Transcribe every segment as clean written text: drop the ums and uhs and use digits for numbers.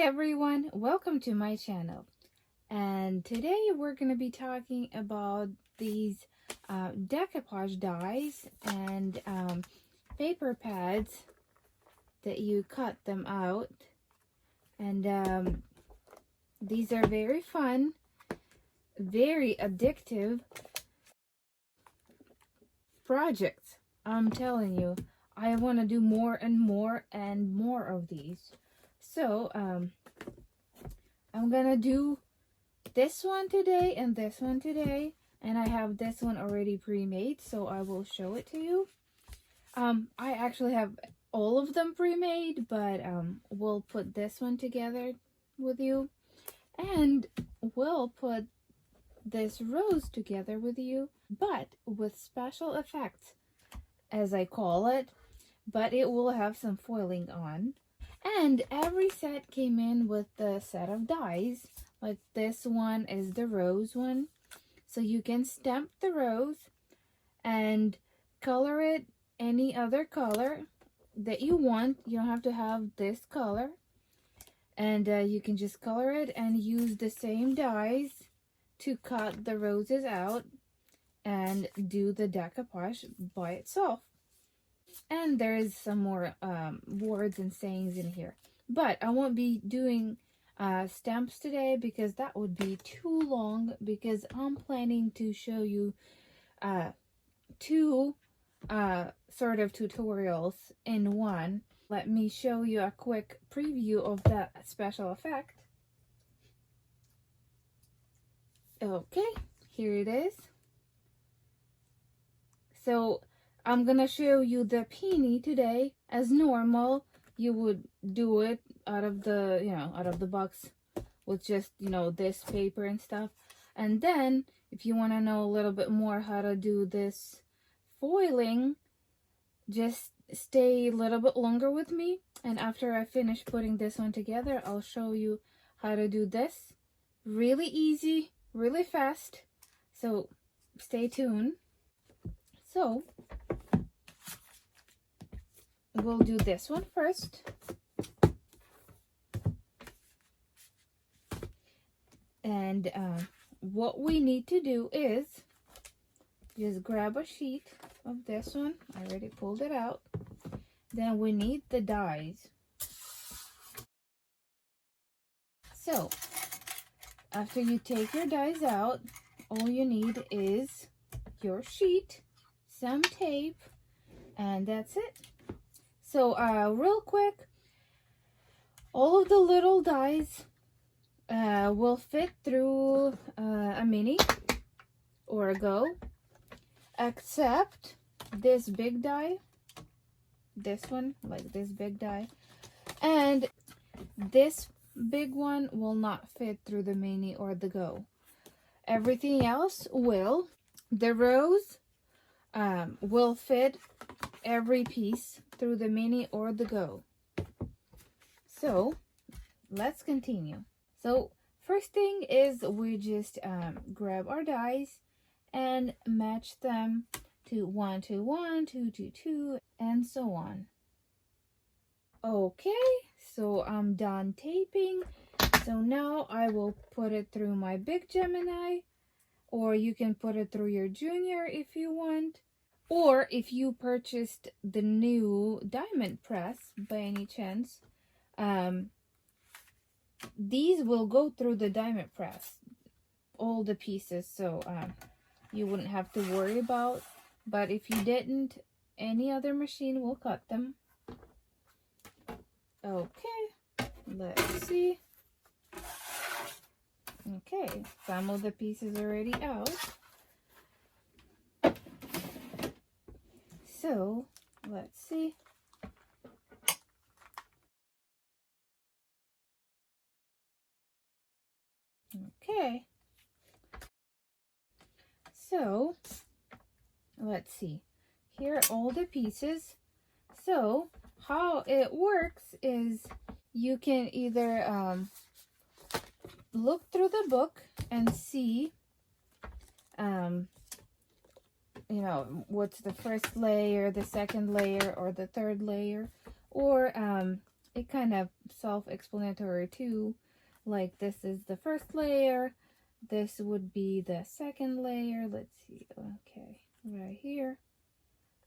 everyone, welcome to my channel. And today we're going to be talking about these decoupage dies and paper pads that you cut them out. And these are very fun, very addictive projects. I'm telling you, I want to do more and more and more of these. So I'm gonna do this one today and this one today, and I have this one already pre-made, so I will show it to you. I actually have all of them pre-made, but we'll put this one together with you, and we'll put this rose together with you, but with special effects, as I call it, but it will have some foiling on. And every set came in with the set of dies. Like this one is the rose one. So you can stamp the rose and color it any other color that you want. You don't have to have this color. And you can just color it and use the same dies to cut the roses out and do the decoupage by itself. And there is some more words and sayings in here, but I won't be doing stamps today because that would be too long, because I'm planning to show you two sort of tutorials in one. Let me show you a quick preview of that special effect. Okay, here it is. So I'm gonna show you the peony today. As normal, you would do it out of the, out of the box with just, this paper and stuff. And then, if you want to know a little bit more how to do this foiling, just stay a little bit longer with me. And after I finish putting this one together, I'll show you how to do this. Really easy, really fast. So, stay tuned. So, we'll do this one first. And what we need to do is just grab a sheet of this one. I already pulled it out. Then we need the dies. So, after you take your dies out, all you need is your sheet, some tape, and that's it. So real quick, all of the little dies will fit through a mini or a go, except this big die, this one, like this big die, and this big one will not fit through the mini or the go. Everything else will. The rose will fit every piece through the mini or the go. So let's continue. So first thing is we just grab our dies and match them to 1 to 1, 2 to 2, and so on. Okay, so I'm done taping. So now I will put it through my big Gemini, or you can put it through your junior if you want. Or if you purchased the new diamond press by any chance, these will go through the diamond press, all the pieces, so you wouldn't have to worry about. But if you didn't, any other machine will cut them. Okay, let's see. Okay, some of the pieces already out. So, let's see. Okay. So, let's see. Here are all the pieces. So, how it works is you can either look through the book and see what's the first layer, the second layer, or the third layer, or it kind of self-explanatory too. Like this is the first layer, this would be the second layer. Let's see, okay, right here.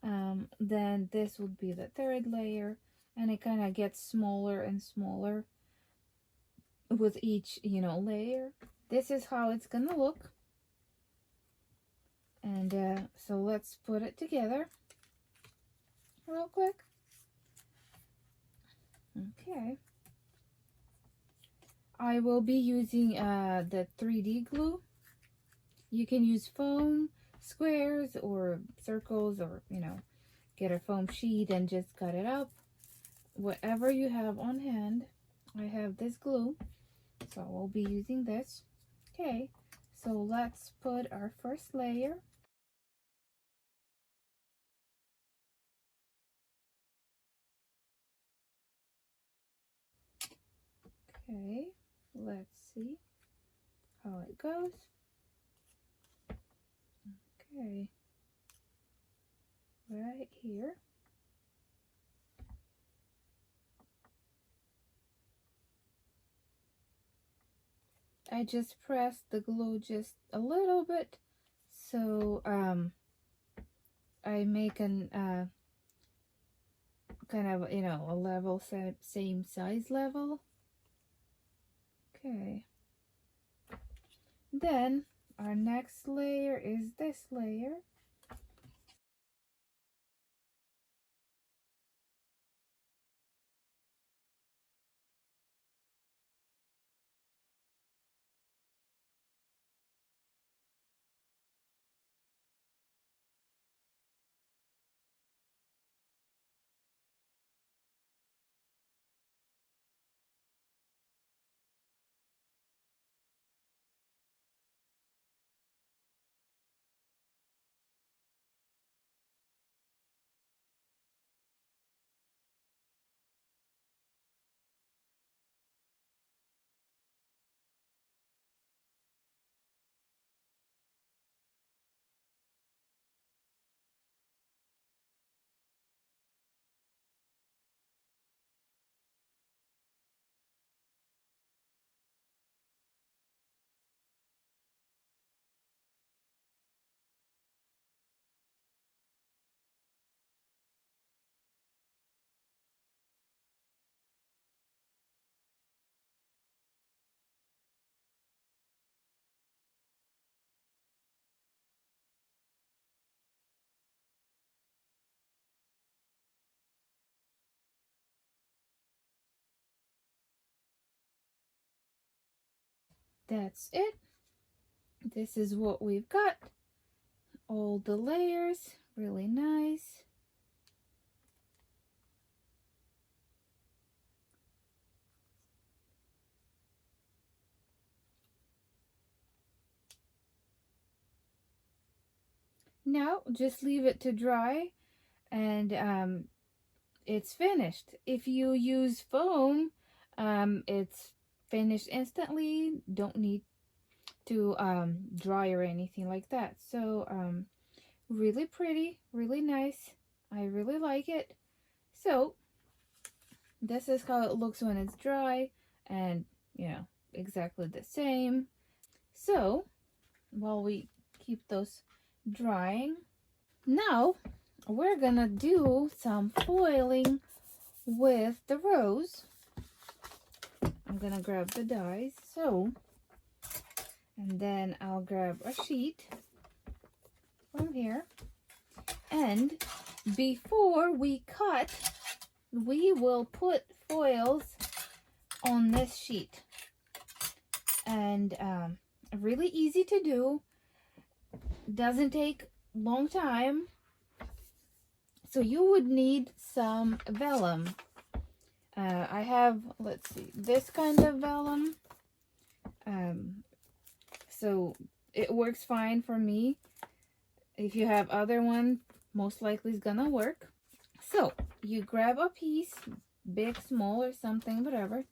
Then this would be the third layer, and it kind of gets smaller and smaller with each, you know, layer. This is how it's gonna look. And so let's put it together real quick. Okay. I will be using the 3D glue. You can use foam squares or circles, or, you know, get a foam sheet and just cut it up. Whatever you have on hand. I have this glue, so we'll be using this. Okay, so let's put our first layer. Okay, let's see how it goes. Okay, right here. I just pressed the glue just a little bit, so I make an kind of, you know, a level, same size level. Okay. Then our next layer is this layer. That's it. This is what we've got. All the layers, really nice. Now just leave it to dry, and it's finished. If you use foam, it's finished instantly. Don't need to dry or anything like that. So really pretty, really nice. I really like it. So this is how it looks when it's dry, and you know, exactly the same. So while we keep those drying, now we're gonna do some foiling with the rose. I'm gonna grab the dies, and then I'll grab a sheet from here, and before we cut, we will put foils on this sheet. And really easy to do, doesn't take long time. So you would need some vellum. I have, let's see, this kind of vellum. So it works fine for me. If you have other one, most likely it's gonna work. So you grab a piece, big, small, or something, whatever.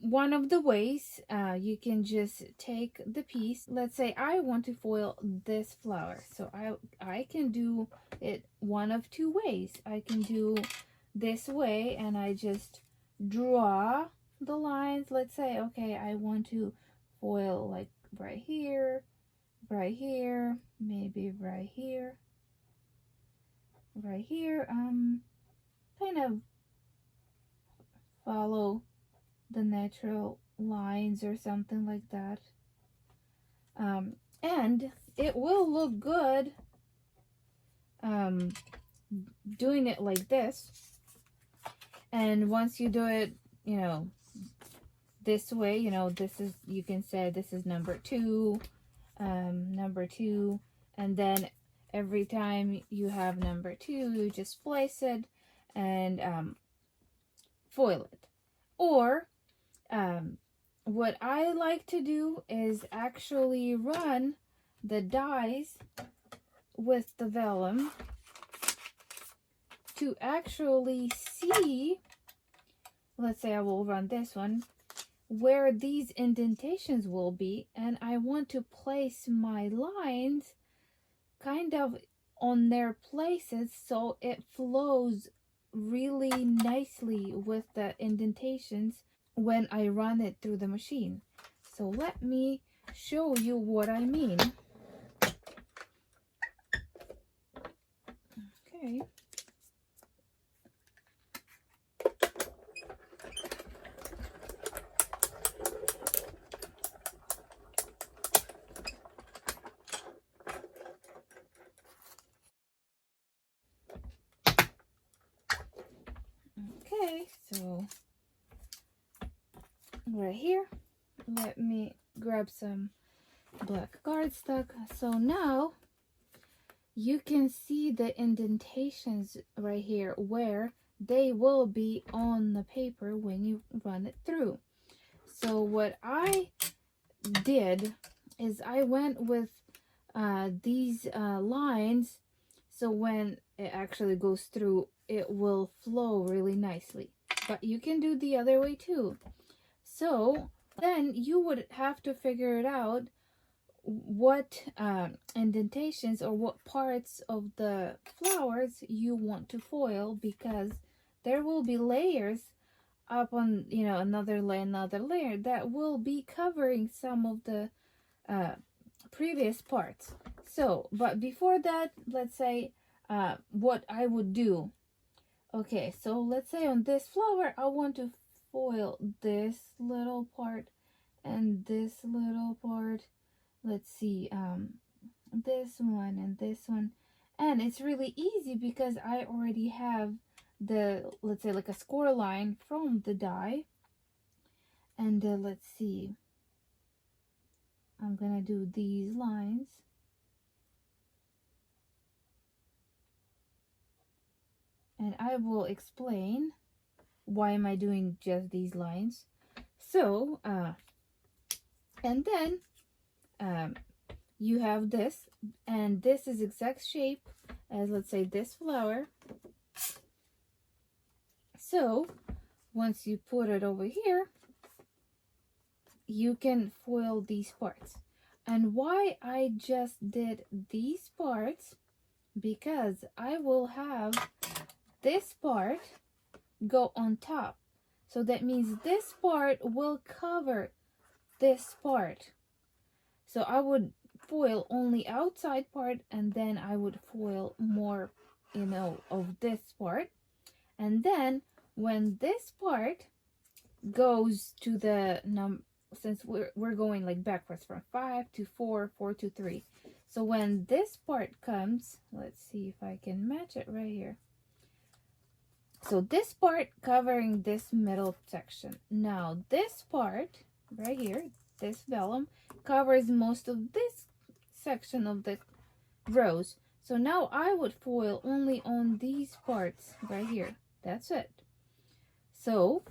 One of the ways you can just take the piece. Let's say I want to foil this flower, so I can do it one of two ways. I can do this way, and I just draw the lines. Let's say, okay, I want to foil like right here, maybe right here, kind of follow the natural lines or something like that. And it will look good doing it like this. And once you do it, you know, this way, you know, this is, you can say this is number 2, and then every time you have number 2, you just place it and foil it. Or what I like to do is actually run the dies with the vellum to actually see, let's say I will run this one, where these indentations will be, and I want to place my lines kind of on their places so it flows really nicely with the indentations when I run it through the machine. So let me show you what I mean. Okay. Okay, so right here, let me grab some black cardstock. So now you can see the indentations right here where they will be on the paper when you run it through. So what I did is I went with these lines, so when it actually goes through, it will flow really nicely. But you can do the other way too. So then you would have to figure it out what indentations or what parts of the flowers you want to foil, because there will be layers up on, you know, another layer that will be covering some of the previous parts. So, but before that, let's say what I would do. Okay, so let's say on this flower, I want to foil this little part and this little part. Let's see, this one and this one. And it's really easy because I already have the, let's say, like a score line from the die. And let's see, I'm gonna do these lines. And I will explain why am I doing just these lines. So, and then you have this, and this is exact shape as, let's say, this flower. So once you put it over here, you can foil these parts. And why I just did these parts, because I will have this part go on top. So that means this part will cover this part. So I would foil only outside part, and then I would foil more, you know, of this part. And then when this part goes to the since we're going like backwards from 5 to 4, 4 to 3. So when this part comes, let's see if I can match it right here. So this part covering this middle section. Now this part right here, this vellum, covers most of this section of the rows. So now I would foil only on these parts right here. That's it. So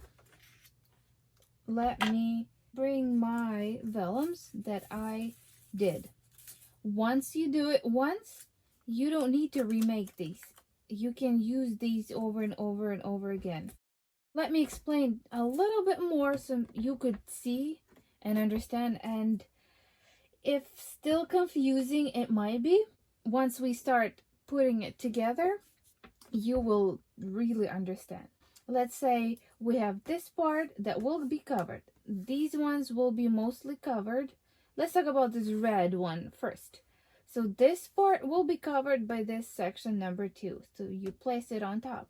let me bring my vellums that I did. Once you do it once, you don't need to remake these. You can use these over and over and over again. Let me explain a little bit more so you could see and understand. And if still confusing, it might be, once we start putting it together, you will really understand. let's say we have this part that will be covered. These ones will be mostly covered. Let's talk about this red one first. So this part will be covered by this section number 2. So you place it on top.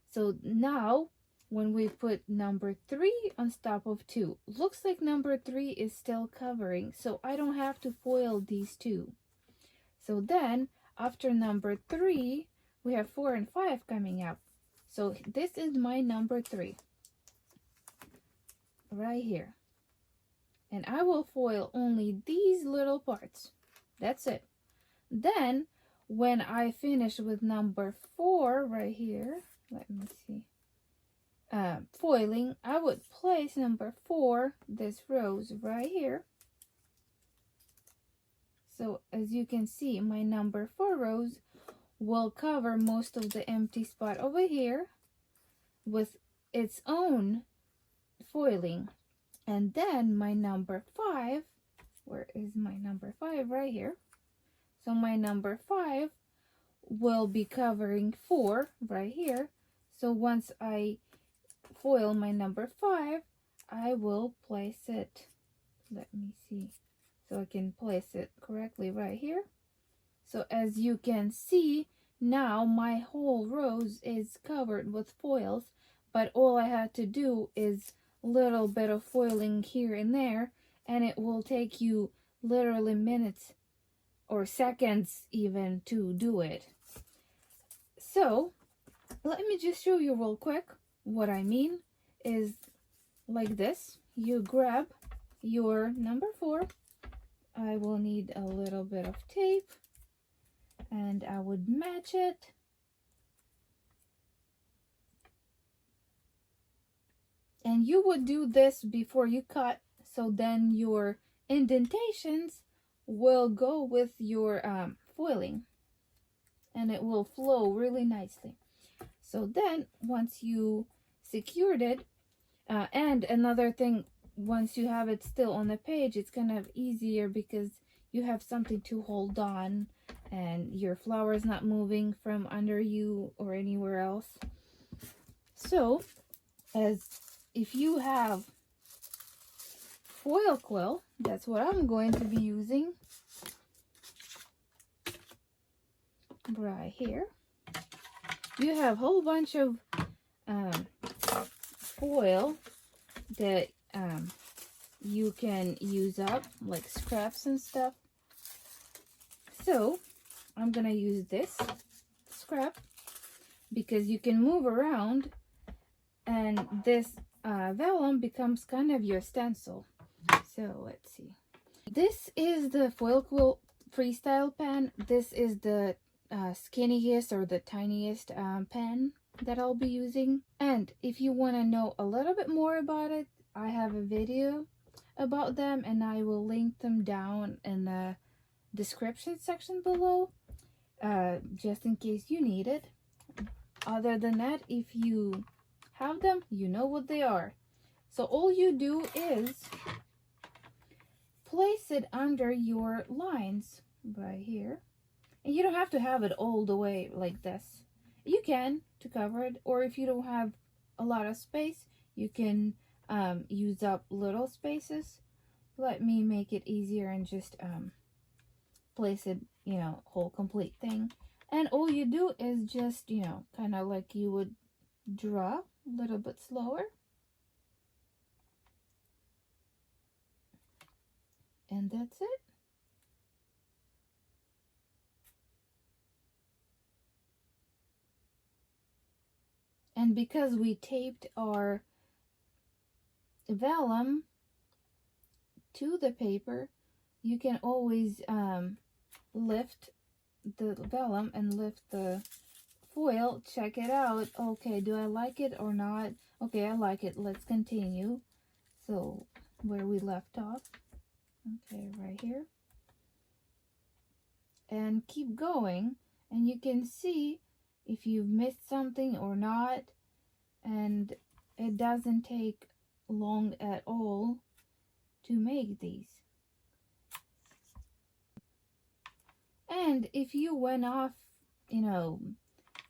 So now when we put number 3 on top of 2, looks like number 3 is still covering. So I don't have to foil these two. So then after number 3, we have 4 and 5 coming up. So this is my number 3 right here. And I will foil only these little parts. That's it. Then when I finish with number 4 right here, let me see, foiling, I would place number 4, this rose right here. So as you can see, my number 4 rose will cover most of the empty spot over here with its own foiling. And then my number 5, where is my number 5? Right here. So my number 5 will be covering 4 right here. So once I foil my number 5, I will place it, let me see, so I can place it correctly right here. So as you can see, now my whole rose is covered with foils, but all I had to do is a little bit of foiling here and there, and it will take you literally minutes or seconds even to do it. So let me just show you real quick. What I mean is like this. You grab your number 4. I will need a little bit of tape, and I would match it. And you would do this before you cut, so then your indentations will go with your foiling, and it will flow really nicely. So then once you secured it, and another thing, once you have it still on the page, it's kind of easier because you have something to hold on and your flower is not moving from under you or anywhere else. So as if you have foil quill, that's what I'm going to be using right here. You have a whole bunch of foil that you can use up, like scraps and stuff. So I'm gonna use this scrap because you can move around, and this vellum becomes kind of your stencil. So let's see. This is the foil quill freestyle pen. This is the skinniest or the tiniest pen that I'll be using. And if you want to know a little bit more about it, I have a video about them, and I will link them down in the description section below, just in case you need it. Other than that, if you have them, you know what they are. So all you do is place it under your lines right here. And you don't have to have it all the way like this. You can to cover it, or if you don't have a lot of space, you can use up little spaces. Let me make it easier and just place it, you know, whole complete thing. And all you do is just, you know, kind of like you would draw, a little bit slower. And that's it. And because we taped our vellum to the paper, you can always lift the vellum and lift the foil. Check it out. Okay, do I like it or not? Okay, I like it. Let's continue. So where we left off. Okay, right here. And keep going, and you can see if you've missed something or not, and it doesn't take long at all to make these. And if you went off, you know,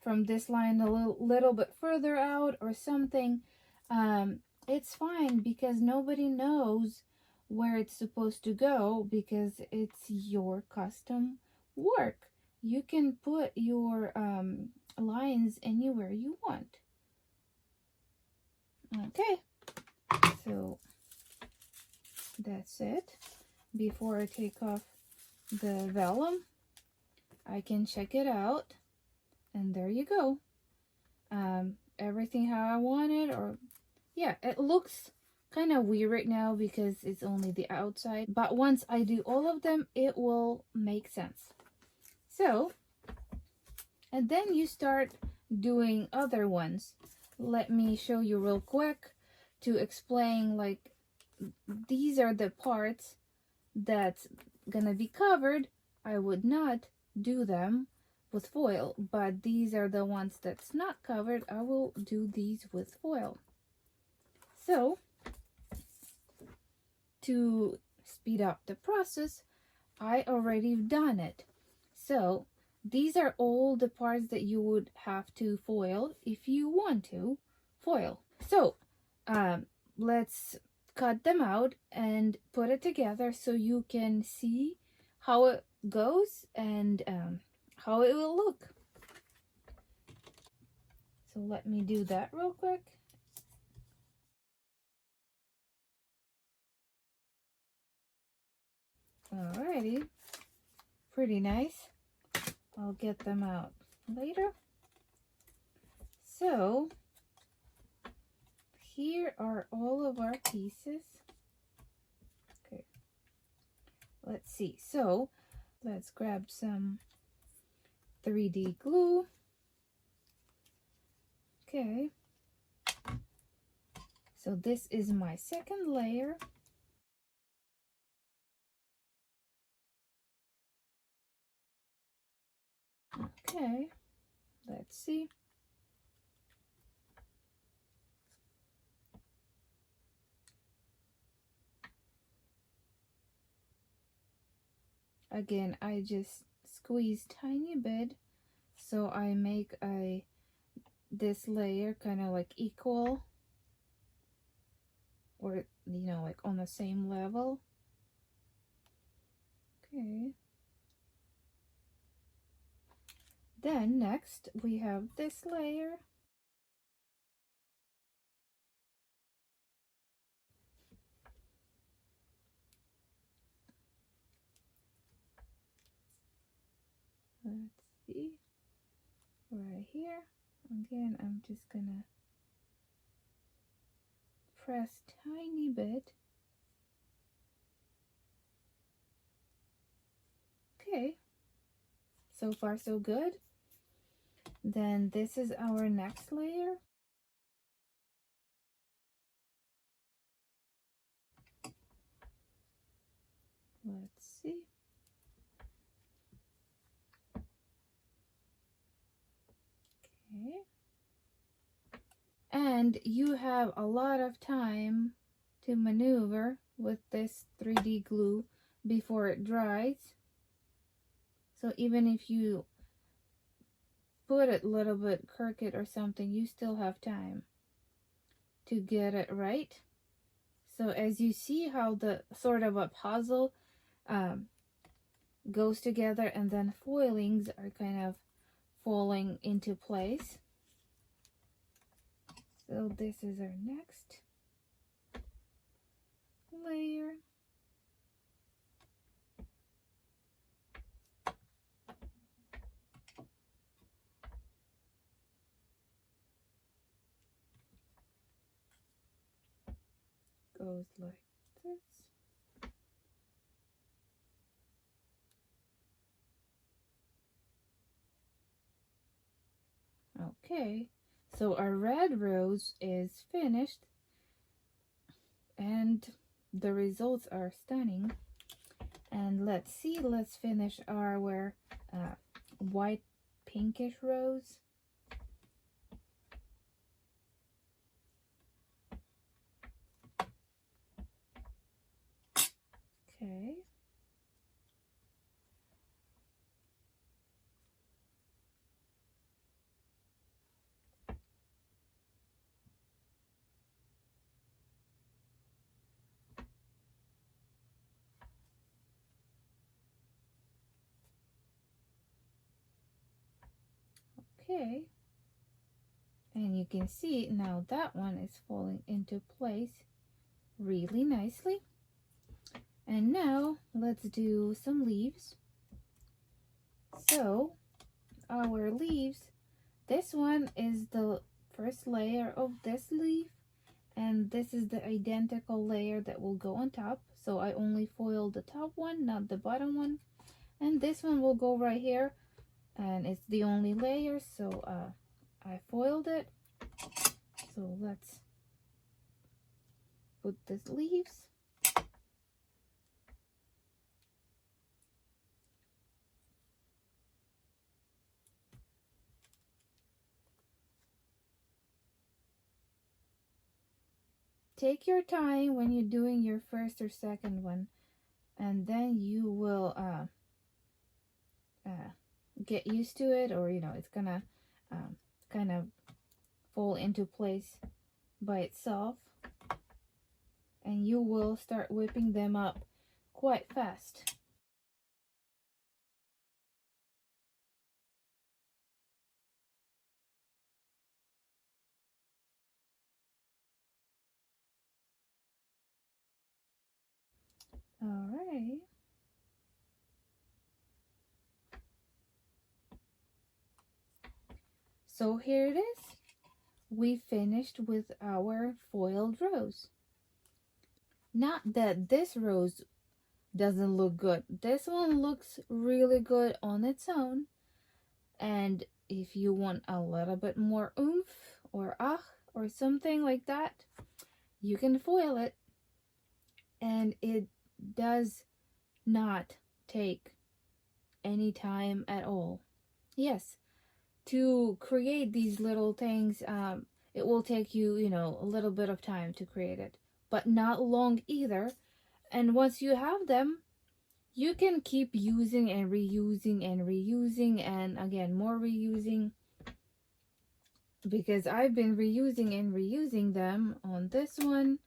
from this line a little bit further out or something, it's fine, because nobody knows where it's supposed to go, because it's your custom work. You can put your lines anywhere you want. Okay, so that's it. Before I take off the vellum, I can check it out, and there you go. Everything how I want it, or yeah, it looks kind of weird right now because it's only the outside, but once I do all of them, it will make sense. So, and then you start doing other ones. Let me show you real quick to explain, like, these are the parts that's gonna be covered. I would not do them with foil, but these are the ones that's not covered. I will do these with foil. So, to speed up the process, I already done it. So, these are all the parts that you would have to foil if you want to foil. So, let's cut them out and put it together so you can see how it goes and how it will look. So let me do that real quick. Alrighty, pretty nice. I'll get them out later. So here are all of our pieces. Okay, let's see. So let's grab some 3D glue. Okay, so this is my second layer. Okay, let's see. Again, I just squeeze tiny bit so I make this layer kind of like equal, or you know, like on the same level. Okay. Then next we have this layer. Let's see, right here. Again, I'm just gonna press tiny bit. Okay, so far so good. Then this is our next layer. Let's see. Okay. And you have a lot of time to maneuver with this 3D glue before it dries. So even if you put it a little bit crooked or something, you still have time to get it right. So as you see how the sort of a puzzle goes together, and then foilings are kind of falling into place. So this is our next layer. Goes like this. Okay, so our red rose is finished, and the results are stunning. And let's see, let's finish our white pinkish rose. Okay. Okay. And you can see now that one is falling into place really nicely. And now let's do some leaves. So our leaves, this one is the first layer of this leaf, and this is the identical layer that will go on top. So I only foiled the top one, not the bottom one. And this one will go right here, and it's the only layer, so I foiled it. So let's put these leaves. Take your time when you're doing your first or second one, and then you will get used to it, or it's gonna kind of fall into place by itself, and you will start whipping them up quite fast. All right. So here it is. We finished with our foiled rose. Not that this rose doesn't look good. This one looks really good on its own. And if you want a little bit more oomph or or something like that, you can foil it. And it does not take any time at all. Yes, to create these little things, it will take you, a little bit of time to create it, but not long either. And once you have them, you can keep using and reusing and reusing, and again more reusing, because I've been reusing and reusing them on this one.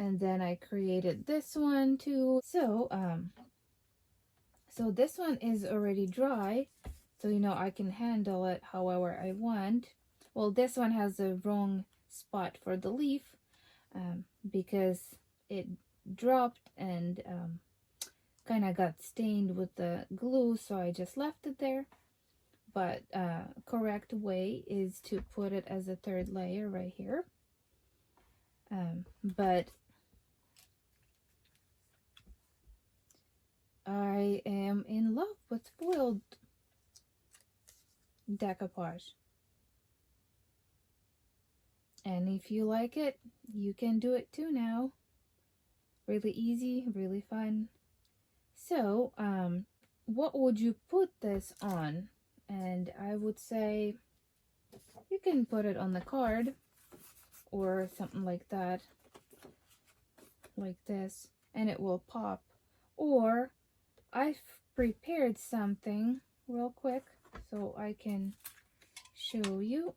And then I created this one too. So so this one is already dry, so I can handle it however I want. Well, this one has the wrong spot for the leaf, because it dropped and kind of got stained with the glue, so I just left it there. But correct way is to put it as a third layer right here. But I am in love with foiled decoupage. And if you like it, you can do it too now. Really easy, really fun. So, what would you put this on? And I would say you can put it on the card or something like that, like this, and it will pop. Or I've prepared something real quick so I can show you.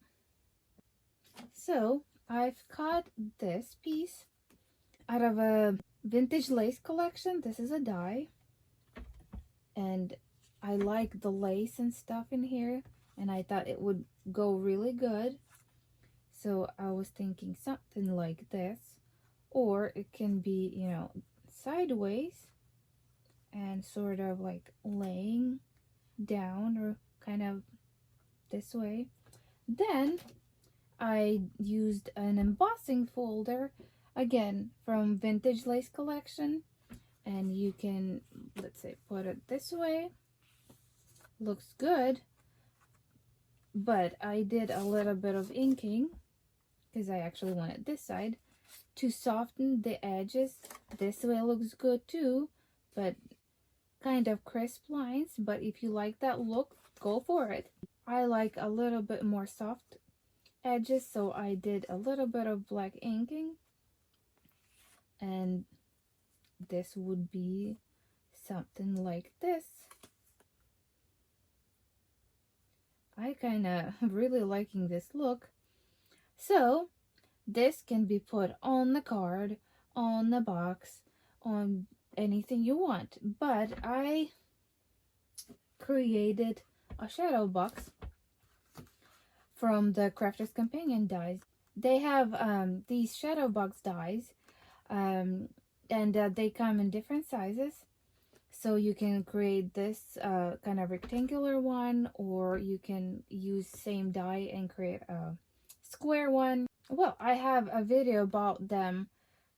So I've cut this piece out of a vintage lace collection. This is a die, and I like the lace and stuff in here, and I thought it would go really good. So I was thinking something like this, or it can be, sideways and sort of like laying down, or kind of this way. Then I used an embossing folder, again from vintage lace collection, and you can, let's say, put it this way. Looks good, but I did a little bit of inking because I actually wanted this side to soften the edges. This way looks good too, but kind of crisp lines. But if you like that look, go for it. I like a little bit more soft edges, so I did a little bit of black inking, and this would be something like this. I kind of really liking this look. So this can be put on the card, on the box, on anything you want. But I created a shadow box from the Crafter's Companion dies. They have these shadow box dies, and they come in different sizes. So you can create this kind of rectangular one, or you can use same die and create a square one. Well, I have a video about them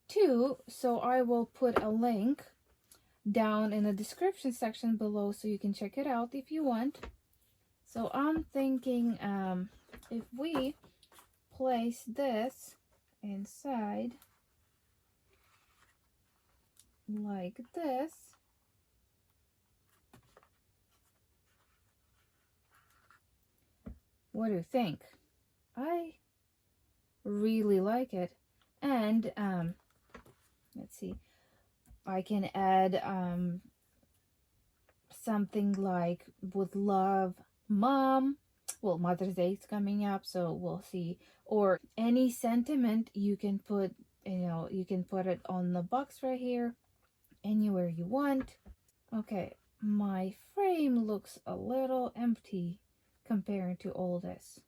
too, so I will put a link down in the description section below so you can check it out if you want. So I'm thinking if we place this inside like this, what do you think? I really like it. And let's see, I can add something like with love, Mom. Well, Mother's Day is coming up, so we'll see. Or any sentiment you can put, you can put it on the box right here, anywhere you want. Okay, my frame looks a little empty compared to all this.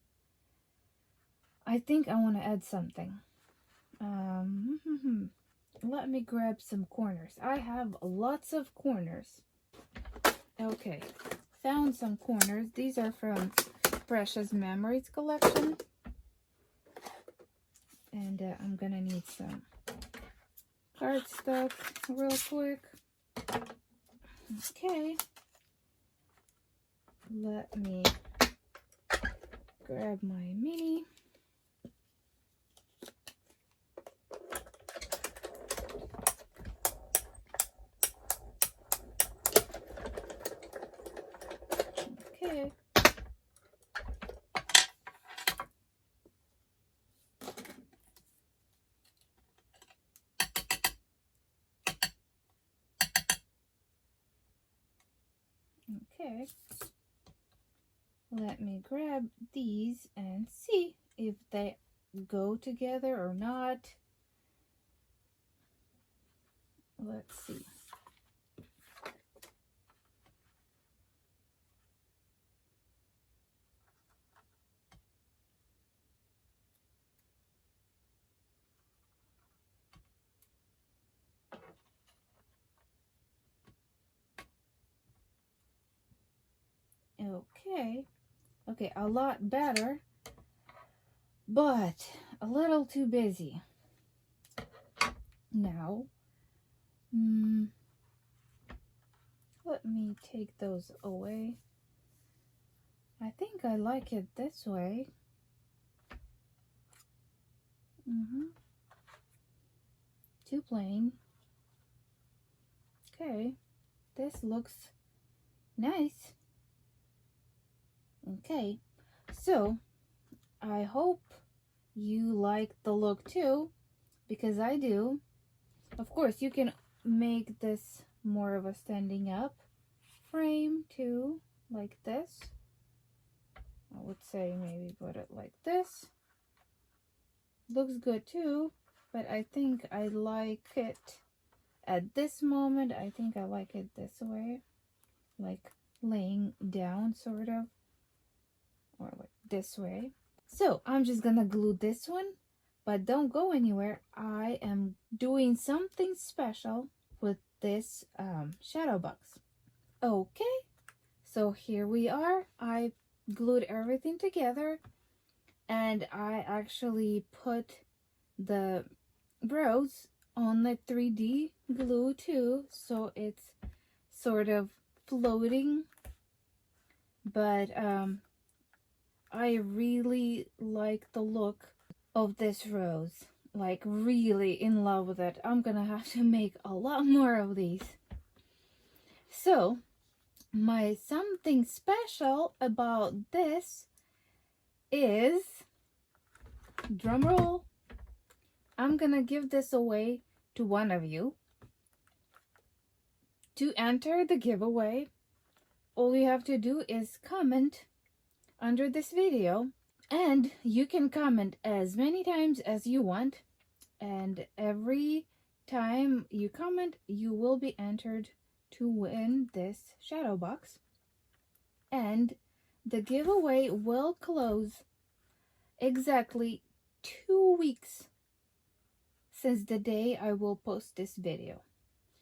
I think I want to add something. Let me grab some corners. I have lots of corners. Okay, found some corners. These are from Precious Memories collection. And I'm gonna need some cardstock real quick. Okay. Let me grab my mini. Okay. Okay. Let me grab these and see if they go together or not. Let's see. Okay, a lot better, but a little too busy. Now, let me take those away. I think I like it this way. Too plain. Okay, this looks nice. Okay, so I hope you like the look too, because I do. Of course, you can make this more of a standing up frame too, like this. I would say maybe put it like this. Looks good too, but I think I like it at this moment. I think I like it this way, like laying down sort of, or like this way. So I'm just gonna glue this one, but don't go anywhere. I am doing something special with this shadow box. Okay, so here we are. I glued everything together, and I actually put the rose on the 3D glue too, so it's sort of floating. But I really like the look of this rose, like really in love with it. I'm gonna have to make a lot more of these. So my something special about this is, drumroll, I'm gonna give this away to one of you. To enter the giveaway, all you have to do is comment under this video, and you can comment as many times as you want, and every time you comment you will be entered to win this shadow box. and the giveaway will close exactly 2 weeks since the day I will post this video.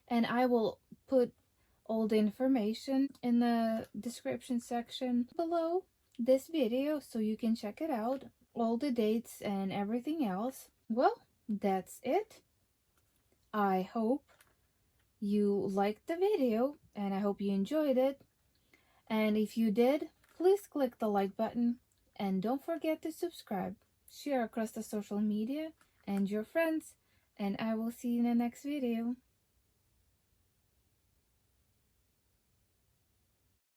And I will put all the information in the description section below this video so you can check it out, all the dates and everything else. Well, that's it. I hope you liked the video and I hope you enjoyed it. And if you did, please click the like button and don't forget to subscribe, share across the social media and your friends, and I will see you in the next video.